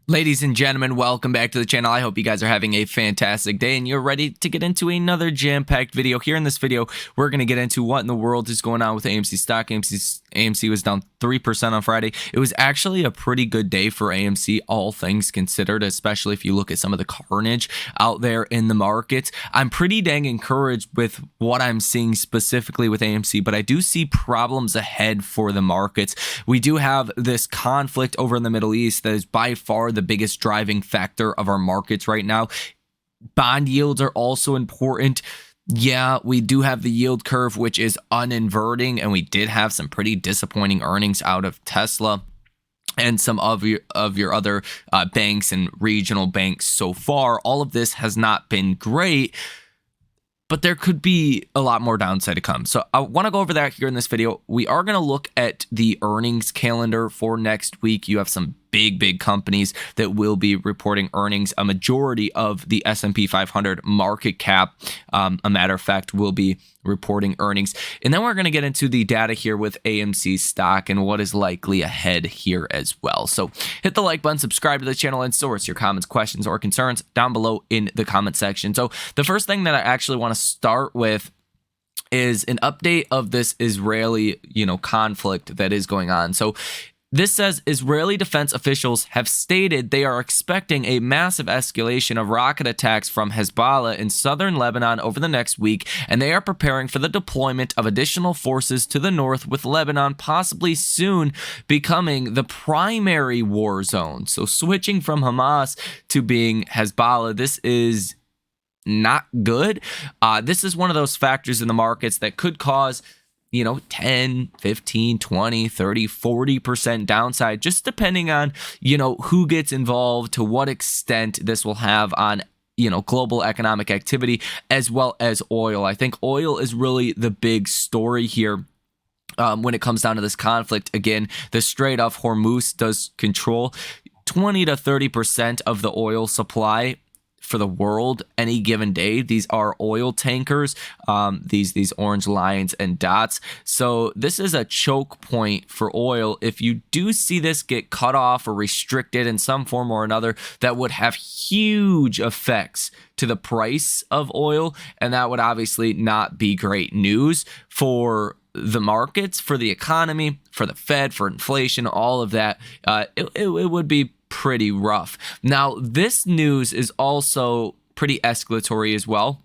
Ladies and gentlemen, welcome back to the channel. I hope you guys are having a fantastic day and you're ready to get into another jam-packed video. Here in this video, we're going to get into what in the world is going on with AMC stock. AMC was down 3% on Friday. It was actually a pretty good day for AMC, all things considered, especially if you look at some of the carnage out there in the markets. I'm pretty dang encouraged with what I'm seeing specifically with AMC, but I do see problems ahead for the markets. We do have this conflict over in the Middle East that is by far the biggest driving factor of our markets right now. Bond yields are also important. Yeah, we do have the yield curve, which is uninverting, and we did have some pretty disappointing earnings out of Tesla and some of your other banks and regional banks so far. All of this has not been great, but there could be a lot more downside to come. So I want to go over that here in this video. We are going to look at the earnings calendar for next week. You have some big companies that will be reporting earnings. A majority of the S&P 500 market cap, a matter of fact, will be reporting earnings. And then we're going to get into the data here with AMC stock and what is likely ahead here as well. So hit the like button, subscribe to the channel, and source your comments, questions, or concerns down below in the comment section. So the first thing that I actually want to start with is an update of this Israeli, conflict that is going on. So this says Israeli defense officials have stated they are expecting a massive escalation of rocket attacks from Hezbollah in southern Lebanon over the next week, and they are preparing for the deployment of additional forces to the north, with Lebanon possibly soon becoming the primary war zone. So switching from Hamas to being Hezbollah, this is not good. This is one of those factors in the markets that could cause 10, 15, 20, 30, 40% downside, just depending on, who gets involved, to what extent this will have on, global economic activity, as well as oil. I think oil is really the big story here. When it comes down to this conflict. Again, the Strait of Hormuz does control 20 to 30% of the oil supply for the world any given day. These are oil tankers, these orange lines and dots. So this is a choke point for oil. If you do see this get cut off or restricted in some form or another, that would have huge effects to the price of oil, and that would obviously not be great news for the markets, for the economy, for the Fed, for inflation, all of that. It would be pretty rough. Now, this news is also pretty escalatory as well,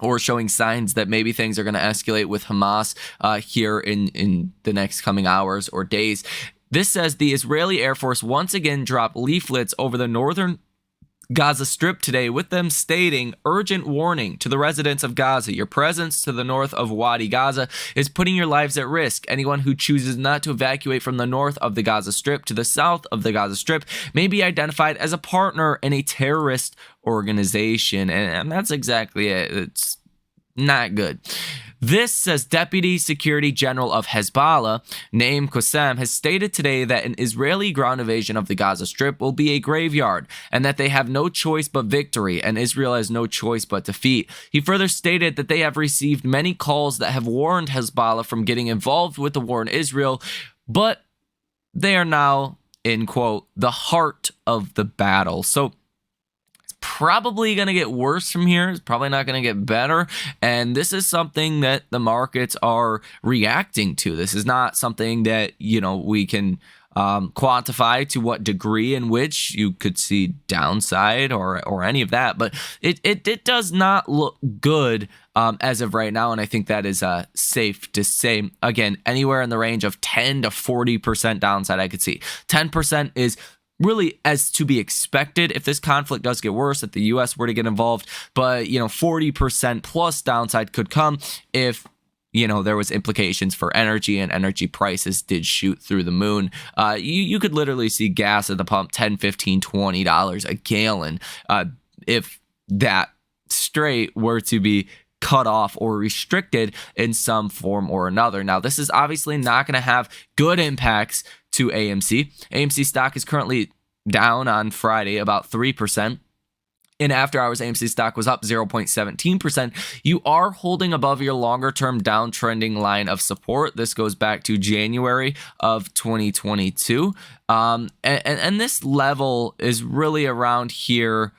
or showing signs that maybe things are going to escalate with Hamas here in the next coming hours or days. This says the Israeli Air Force once again dropped leaflets over the northern Gaza Strip today, with them stating, urgent warning to the residents of Gaza. Your presence to the north of Wadi Gaza is putting your lives at risk. Anyone who chooses not to evacuate from the north of the Gaza Strip to the south of the Gaza Strip may be identified as a partner in a terrorist organization. And that's exactly it. It's not good. This, says Deputy Security General of Hezbollah, Naim Qassem, has stated today that an Israeli ground invasion of the Gaza Strip will be a graveyard, and that they have no choice but victory, and Israel has no choice but defeat. He further stated that they have received many calls that have warned Hezbollah from getting involved with the war in Israel, but they are now, in quote, the heart of the battle. So probably going to get worse from here. It's probably not going to get better. And this is something that the markets are reacting to. This is not something that, we can quantify to what degree in which you could see downside or any of that. But it does not look good as of right now. And I think that is safe to say. Again, anywhere in the range of 10 to 40% downside I could see. 10% is really as to be expected if this conflict does get worse, if the U.S. were to get involved. But, 40% plus downside could come if, there was implications for energy and energy prices did shoot through the moon. You could literally see gas at the pump $10, $15, $20 a gallon if that strait were to be cut off or restricted in some form or another. Now, this is obviously not going to have good impacts to AMC. AMC stock is currently down on Friday about 3%. In after hours, AMC stock was up 0.17%. You are holding above your longer term downtrending line of support. This goes back to January of 2022. And this level is really around here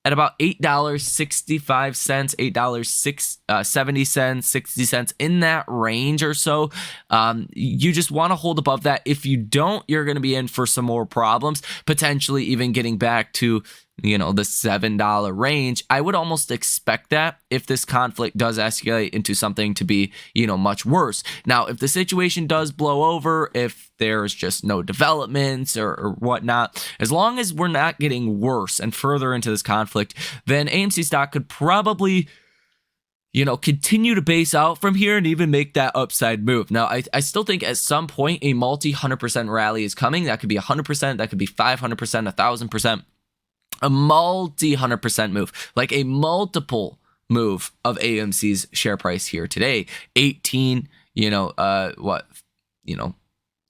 at about $8.65, $8.70, 60 cents, in that range or so. You just want to hold above that. If you don't, you're going to be in for some more problems, potentially even getting back to the $7 range. I would almost expect that if this conflict does escalate into something to be, much worse. Now, if the situation does blow over, if there's just no developments or whatnot, as long as we're not getting worse and further into this conflict, then AMC stock could probably continue to base out from here and even make that upside move. Now, I still think at some point a multi 100% rally is coming. That could be 100%, that could be 500%, 1,000%. A multi 100% move, like a multiple move of AMC's share price here today. 18,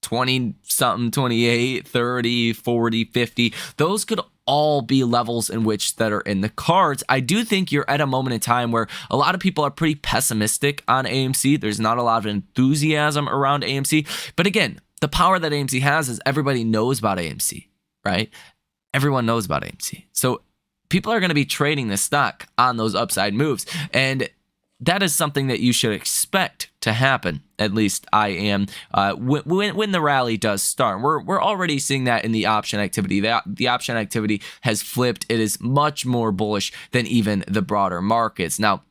20 something, 28, 30, 40, 50. Those could all be levels in which that are in the cards. I do think you're at a moment in time where a lot of people are pretty pessimistic on AMC. There's not a lot of enthusiasm around AMC. But again, the power that AMC has is everybody knows about AMC, right? Everyone knows about AMC. So people are going to be trading this stock on those upside moves. And that is something that you should expect to happen. At least I am. When the rally does start, we're already seeing that in the option activity. The option activity has flipped. It is much more bullish than even the broader markets. Now,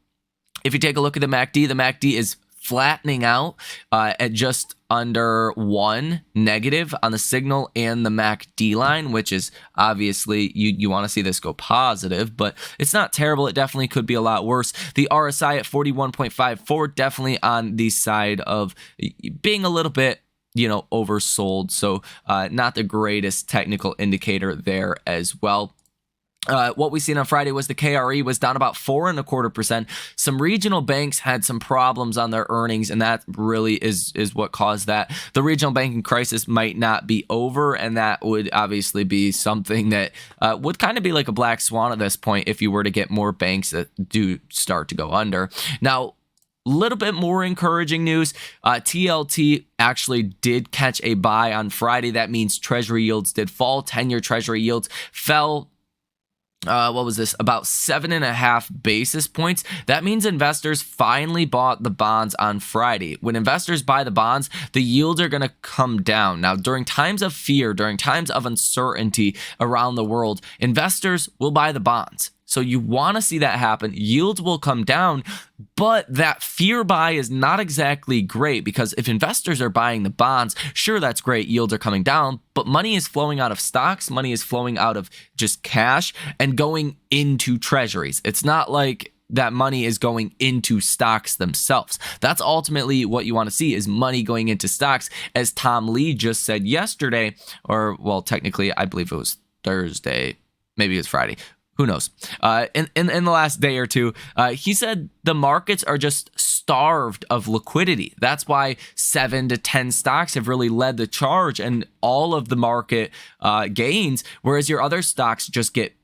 if you take a look at the MACD is flattening out at just under 1 negative on the signal and the MACD line, which is obviously you want to see this go positive, but it's not terrible. It definitely could be a lot worse. The RSI at 41.54, definitely on the side of being a little bit oversold. So not the greatest technical indicator there as well. What we seen on Friday was the KRE was down about 4.25%. Some regional banks had some problems on their earnings, and that really is what caused that. The regional banking crisis might not be over, and that would obviously be something that would kind of be like a black swan at this point if you were to get more banks that do start to go under. Now, a little bit more encouraging news. TLT actually did catch a buy on Friday. That means Treasury yields did fall. 10-year Treasury yields fell. What was this? About 7.5 basis points. That means investors finally bought the bonds on Friday. When investors buy the bonds, the yields are going to come down. Now, during times of fear, during times of uncertainty around the world, investors will buy the bonds. So you want to see that happen. Yields will come down, but that fear buy is not exactly great, because if investors are buying the bonds, sure, that's great. Yields are coming down, but money is flowing out of stocks. Money is flowing out of just cash and going into treasuries. It's not like that money is going into stocks themselves. That's ultimately what you want to see, is money going into stocks. As Tom Lee just said yesterday, or well, technically, I believe it was Thursday, maybe it was Friday. Who knows? In the last day or two, he said the markets are just starved of liquidity. That's why 7 to 10 stocks have really led the charge and all of the market gains, whereas your other stocks just get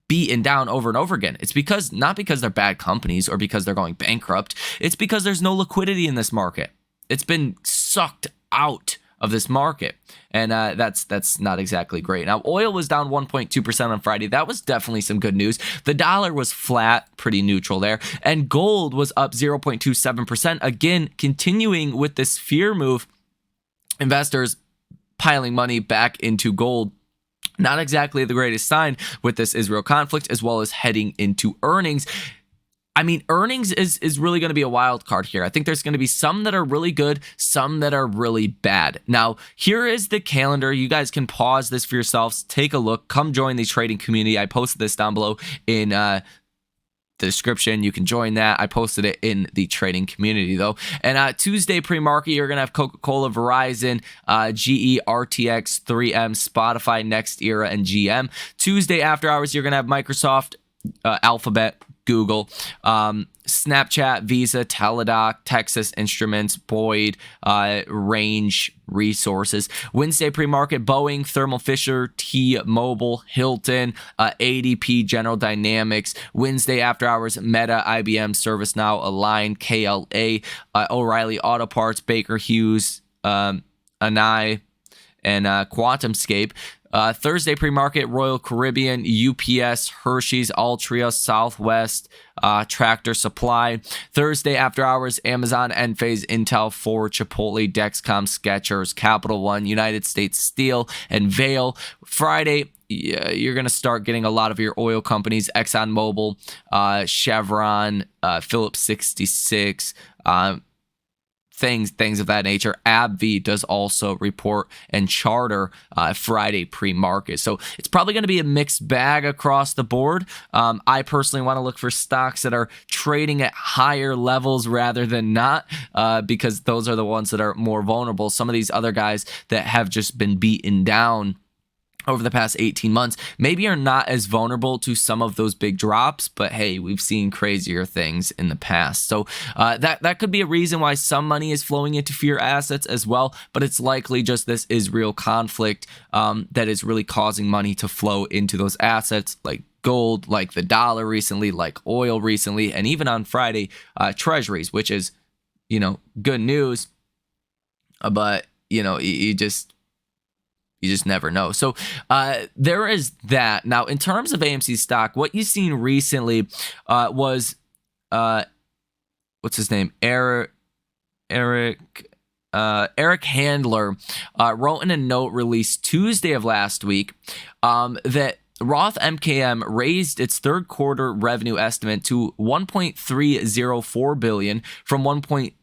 beaten down over and over again. It's because, not because they're bad companies or because they're going bankrupt. It's because there's no liquidity in this market. It's been sucked out of this market, and that's not exactly great. Now, oil was down 1.2% on Friday. That was definitely some good news. The dollar was flat, pretty neutral there, and gold was up 0.27%. Again, continuing with this fear move, investors piling money back into gold. Not exactly the greatest sign with this Israel conflict, as well as heading into earnings. I mean, earnings is really going to be a wild card here. I think there's going to be some that are really good, some that are really bad. Now, here is the calendar. You guys can pause this for yourselves. Take a look. Come join the trading community. I posted this down below in the description. You can join that. I posted it in the trading community, though. And Tuesday pre-market, you're going to have Coca-Cola, Verizon, GE, RTX, 3M, Spotify, Next Era, and GM. Tuesday after hours, you're going to have Microsoft, Alphabet, Google. Snapchat, Visa, Teladoc, Texas Instruments, Boyd, Range Resources. Wednesday pre-market, Boeing, Thermo Fisher, T-Mobile, Hilton, ADP, General Dynamics. Wednesday after hours, Meta, IBM, ServiceNow, Align, KLA, O'Reilly Auto Parts, Baker Hughes, Anai, and QuantumScape. Thursday pre-market, Royal Caribbean, UPS, Hershey's, Altria, Southwest, Tractor Supply. Thursday after hours, Amazon, Enphase, Intel, Ford, Chipotle, Dexcom, Skechers, Capital One, United States Steel, and Vail. Friday, you're going to start getting a lot of your oil companies, ExxonMobil, Chevron, Phillips 66, things of that nature. AbbVie does also report, and Charter Friday pre-market. So it's probably going to be a mixed bag across the board. I personally want to look for stocks that are trading at higher levels rather than not, because those are the ones that are more vulnerable. Some of these other guys that have just been beaten down over the past 18 months maybe are not as vulnerable to some of those big drops, but hey, we've seen crazier things in the past. So that could be a reason why some money is flowing into fear assets as well, but it's likely just this Israel conflict that is really causing money to flow into those assets, like gold, like the dollar recently, like oil recently, and even on Friday, treasuries, which is, good news, but, you just never know. So there is that. Now, in terms of AMC stock, what you've seen recently was, what's his name? Eric Handler wrote in a note released Tuesday of last week that Roth MKM raised its third quarter revenue estimate to $1.304 billion from $1.20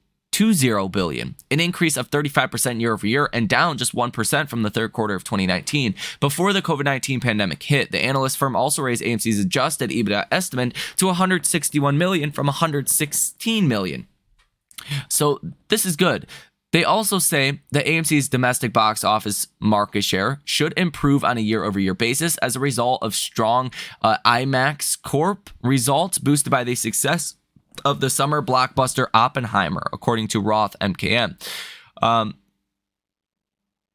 billion, an increase of 35% year over year and down just 1% from the third quarter of 2019 before the COVID-19 pandemic hit. The analyst firm also raised AMC's adjusted EBITDA estimate to $161 million from $116 million. So this is good. They also say that AMC's domestic box office market share should improve on a year-over-year basis as a result of strong IMAX Corp results boosted by the success of the summer blockbuster Oppenheimer, according to Roth MKM. It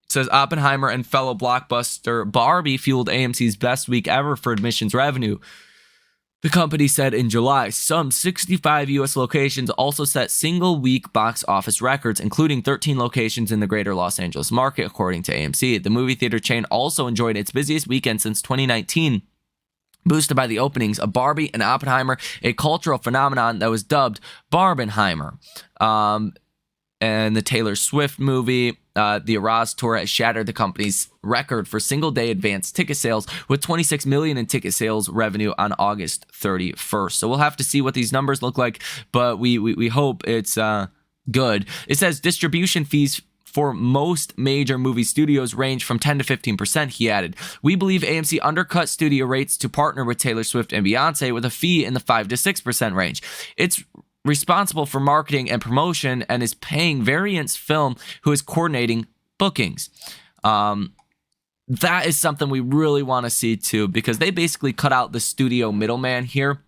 says Oppenheimer and fellow blockbuster Barbie fueled AMC's best week ever for admissions revenue, the company said in July. Some 65 U.S. locations also set single-week box office records, including 13 locations in the greater Los Angeles market, according to AMC. The movie theater chain also enjoyed its busiest weekend since 2019, boosted by the openings of Barbie and Oppenheimer, a cultural phenomenon that was dubbed Barbenheimer. And the Taylor Swift movie, the Eras Tour, has shattered the company's record for single-day advance ticket sales with $26 million in ticket sales revenue on August 31st. So we'll have to see what these numbers look like, but we hope it's good. It says distribution fees for most major movie studios range from 10 to 15%, he added. We believe AMC undercut studio rates to partner with Taylor Swift and Beyonce with a fee in the 5 to 6% range. It's responsible for marketing and promotion and is paying Variance Film, who is coordinating bookings. That is something we really want to see too, because they basically cut out the studio middleman here.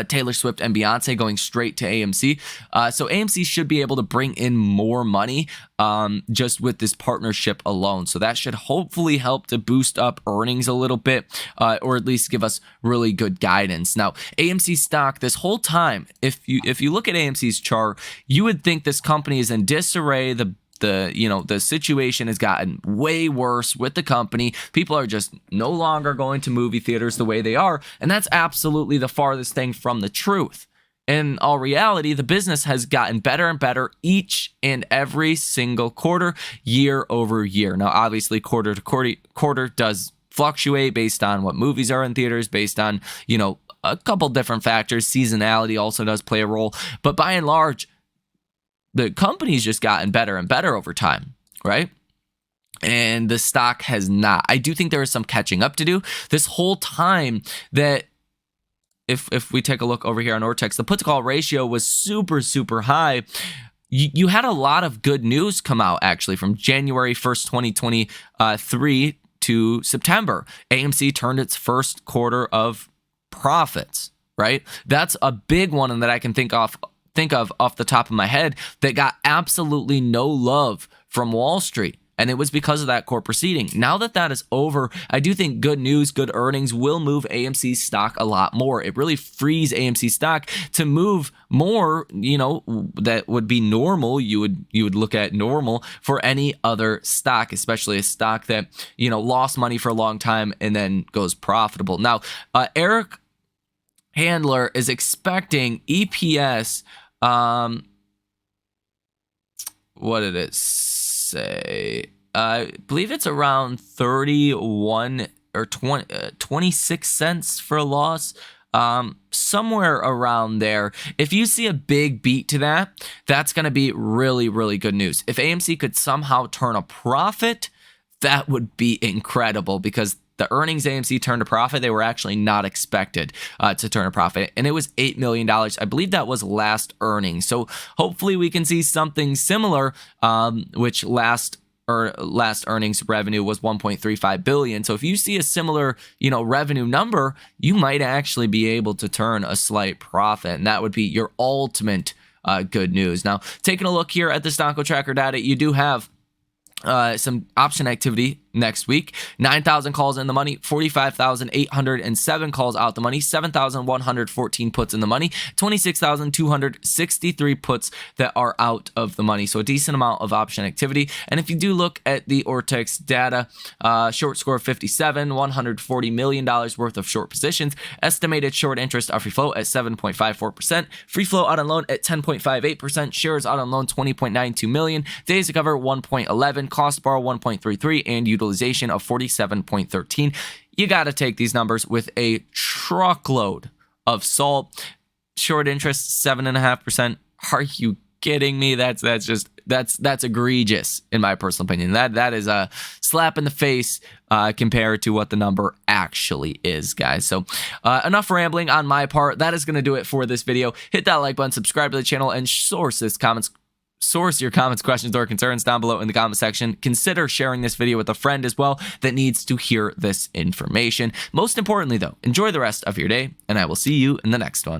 Taylor Swift and Beyonce going straight to AMC. So AMC should be able to bring in more money just with this partnership alone. So that should hopefully help to boost up earnings a little bit, or at least give us really good guidance. Now, AMC stock this whole time, if you look at AMC's chart, you would think this company is in disarray. The situation has gotten way worse with the company. People are just no longer going to movie theaters the way they are, and that's absolutely the farthest thing from the truth. In all reality, the business has gotten better and better each and every single quarter, year over year. Now, obviously, quarter to quarter does fluctuate based on what movies are in theaters, based on, a couple different factors. Seasonality also does play a role, but by and large, the company's just gotten better and better over time, right? And the stock has not. I do think there is some catching up to do. This whole time that, if we take a look over here on Ortex, the put-to-call ratio was super, super high. You had a lot of good news come out, actually, from January 1st, 2023 to September. AMC turned its first quarter of profits. right? That's a big one, and that I can think of off the top of my head that got absolutely no love from Wall Street. And it was because of that court proceeding. Now that that is over, I do think good news, good earnings will move AMC stock a lot more. It really frees AMC stock to move more, that would be normal. You would look at normal for any other stock, especially a stock that, lost money for a long time and then goes profitable. Now, Eric Handler is expecting EPS, what did it say? I believe it's around 31 or 26 cents for a loss. Somewhere around there. If you see a big beat to that, that's going to be really, really good news. If AMC could somehow turn a profit, that would be incredible, because the earnings AMC turned a profit, they were actually not expected to turn a profit, and it was $8 million. I believe that was last earnings. So hopefully we can see something similar, which last earnings revenue was 1.35 billion. So if you see a similar, revenue number, you might actually be able to turn a slight profit, and that would be your ultimate good news. Now, taking a look here at the Stocko Tracker data, you do have some option activity next week. 9,000 calls in the money, 45,807 calls out the money, 7,114 puts in the money, 26,263 puts that are out of the money. So a decent amount of option activity. And if you do look at the Ortex data, short score of 57, $140 million worth of short positions, estimated short interest of free float at 7.54%, free float out on loan at 10.58%, shares out on loan 20.92 million, days to cover 1.11, cost to borrow 1.33, and utilization of 47.13. You got to take these numbers with a truckload of salt. Short interest 7.5%. Are you kidding me? That's egregious in my personal opinion. That is a slap in the face compared to what the number actually is, guys. So enough rambling on my part. That is going to do it for this video. Hit that like button, subscribe to the channel, and source your comments, questions, or concerns down below in the comment section. Consider sharing this video with a friend as well that needs to hear this information. Most importantly, though, enjoy the rest of your day, and I will see you in the next one.